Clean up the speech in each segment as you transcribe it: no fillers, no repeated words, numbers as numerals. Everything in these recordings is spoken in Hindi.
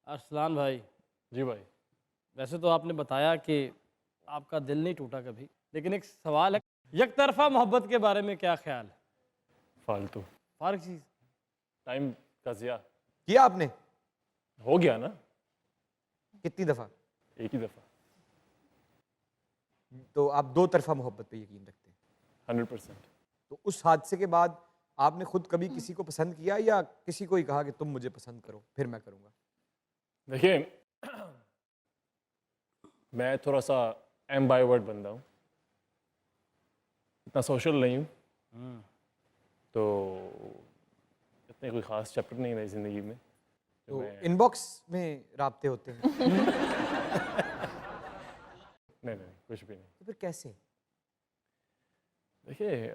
अरसलान भाई, जी भाई। वैसे तो आपने बताया कि आपका दिल नहीं टूटा कभी, लेकिन एक सवाल है, यकतरफा मोहब्बत के बारे में क्या ख्याल है? फालतू फारग चीज़। टाइम का ज़िया किया आपने? हो गया ना कितनी दफा? एक ही दफ़ा। तो आप दो तरफा मोहब्बत पे यकीन रखते हैं? 100%। तो उस हादसे के बाद आपने खुद कभी किसी को पसंद किया या किसी को ही कहा कि तुम मुझे पसंद करो फिर मैं करूंगा? देखिए मैं थोड़ा सा एम्बाइवर्ट बंदा हूँ, इतना सोशल नहीं हूँ, तो इतने कोई ख़ास चैप्टर नहीं है ज़िंदगी में तो मैं इनबॉक्स में राब्ते होते हैं नहीं कुछ भी नहीं। तो फिर कैसे? देखिए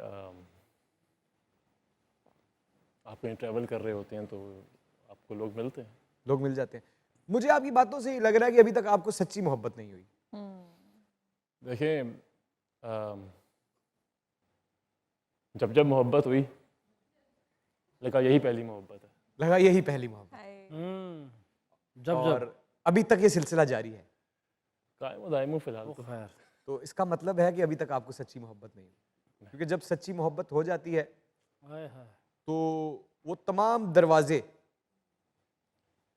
आप कहीं ट्रैवल कर रहे होते हैं तो आपको लोग मिलते हैं। लोग मिल जाते हैं। मुझे आपकी बातों से लग रहा है कि अभी तक आपको सच्ची मोहब्बत नहीं हुई। देखिए जब जब मोहब्बत हुई लगा यही पहली मोहब्बत है। लगा यही पहली मोहब्बत जब और जब अभी तक ये सिलसिला जारी है। कायम दायमू फिलहाल तो। खैर, तो इसका मतलब है कि अभी तक आपको सच्ची मोहब्बत नहीं हुई, क्योंकि जब सच्ची मोहब्बत हो जाती है हाय हाय, तो वो तमाम दरवाजे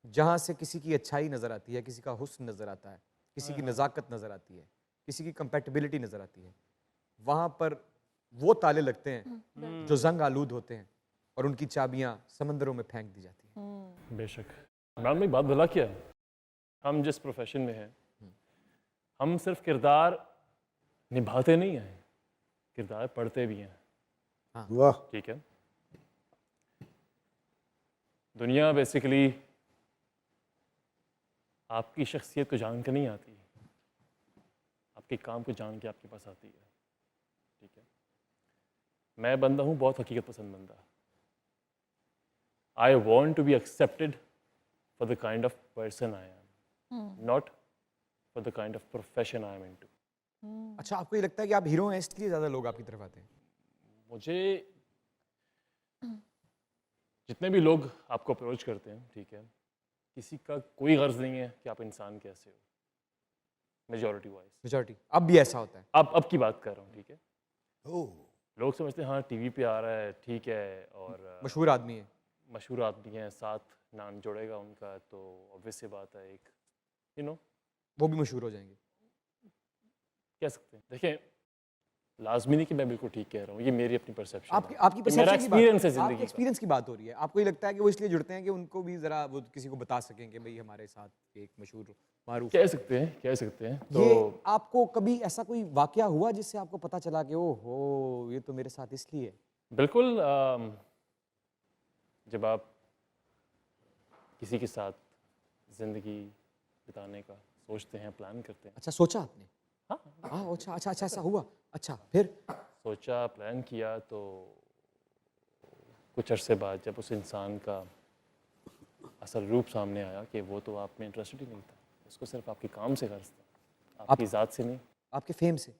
जहां से किसी की अच्छाई नजर आती है, किसी का हुस्न नजर आता है, किसी की नज़ाकत नजर आती है, किसी की कंपैटिबिलिटी नजर आती है, वहां पर वो ताले लगते हैं जो जंग आलूद होते हैं और उनकी चाबियां समंदरों में फेंक दी जाती हैं। बेशक इमरान भाई बात भला क्या है, हम जिस प्रोफेशन में हैं हम सिर्फ किरदार निभाते नहीं हैं, किरदार पढ़ते भी हैं। वाह। ठीक है, दुनिया बेसिकली आपकी शख्सियत को जान के नहीं आती, आपके काम को जान के आपके पास आती है। ठीक है, मैं बंदा हूँ बहुत हकीकत पसंद बंदा। I want to be accepted for the kind of person I am, not for the kind of profession I am into. अच्छा, आपको ये लगता है कि आप हीरो हैं इसलिए ज्यादा लोग आपकी तरफ आते हैं? मुझे जितने भी लोग आपको अप्रोच करते हैं, ठीक है, किसी का कोई गर्ज नहीं है कि आप इंसान कैसे हो, मेजॉरिटी वाइज। मेजॉरिटी अब भी ऐसा होता है? अब की बात कर रहा हूँ। ठीक है, ओह, लोग समझते हैं हाँ टीवी पे आ रहा है, ठीक है, और मशहूर आदमी है। मशहूर आदमी है, साथ नाम जुड़ेगा उनका, तो ऑब्वियस सी बात है एक वो भी मशहूर हो जाएंगे। कह सकते हैं। देखिए लाजमी नहीं कि मैं बिल्कुल ठीक कह रहा हूँ, ये मेरी अपनी परसेप्शन आपकी है, आपकी ये मेरा परसेप्शन की बात, एक्सपीरियंस है आपके ज़िंदगी का। एक्सपीरियंस की बात हो रही है। आपको ये लगता है कि वो इसलिए जुड़ते हैं कि उनको भी जरा वो किसी को बता सकें कि भाई हमारे साथ एक मशहूर मारूफ कह सकते हैं, कह सकते हैं। तो ये आपको कभी ऐसा कोई वाकया हुआ जिससे आपको पता चला कि ओहो ये तो मेरे साथ इसलिए? बिल्कुल जब आप किसी के साथ ज़िंदगी बिताने का सोचते हैं, प्लान करते हैं। अच्छा, सोचा आपने? हाँ, हाँ, अच्छा अच्छा अच्छा, ऐसा हुआ। अच्छा, फिर? सोचा, प्लान किया, तो कुछ अरसे बाद जब उस इंसान का असल रूप सामने आया कि वो तो आप में इंटरेस्टेड ही नहीं था, उसको सिर्फ आपके काम से गर्ज था, आपकी ज़ात से नहीं। आपके फेम से?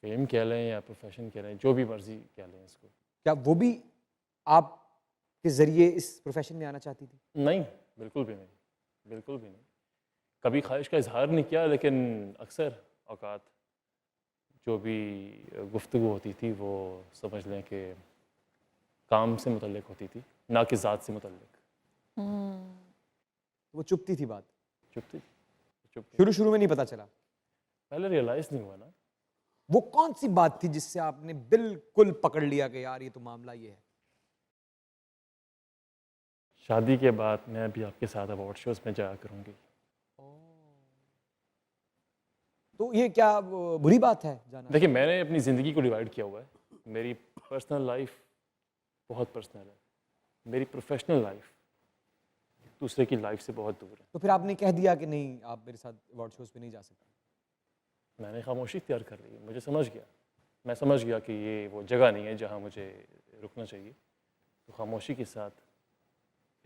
फेम कह लें या प्रोफेशन कह लें, जो भी मर्जी कह लें इसको। क्या वो भी आपके जरिए इस प्रोफेशन में आना चाहती थी? नहीं, बिल्कुल भी नहीं, बिल्कुल भी नहीं। कभी ख्वाहिश का इजहार नहीं किया, लेकिन अक्सर औकात जो भी गुफ्तगू होती थी वो समझ लें कि काम से मुतल्लिक होती थी, ना कि ज़ात से मुतल्लिक। वो चुपती थी बात? चुप थी, चुप थी। शुरू शुरू में नहीं पता चला? पहले रियलाइज़ नहीं हुआ ना। वो कौन सी बात थी जिससे आपने बिल्कुल पकड़ लिया कि यार ये तो मामला ये है? शादी के बाद मैं भी आपके साथ अवार्ड शोज़ में जाया करूँगी। तो ये क्या बुरी बात है जाना? देखिए मैंने अपनी ज़िंदगी को डिवाइड किया हुआ है, मेरी पर्सनल लाइफ बहुत पर्सनल है, मेरी प्रोफेशनल लाइफ दूसरे की लाइफ से बहुत दूर है। तो फिर आपने कह दिया कि नहीं आप मेरे साथ अवार्ड शोज पे नहीं जा सकते? मैंने खामोशी इख्तियार कर ली, मुझे समझ गया, मैं समझ गया कि ये वो जगह नहीं है जहाँ मुझे रुकना चाहिए, तो खामोशी के साथ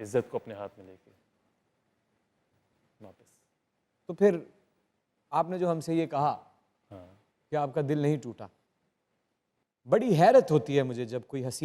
इज़्ज़त को अपने हाथ में लेके वापस। तो फिर आपने जो हमसे ये कहा हाँ, कि आपका दिल नहीं टूटा, बड़ी हैरत होती है मुझे जब कोई हसीन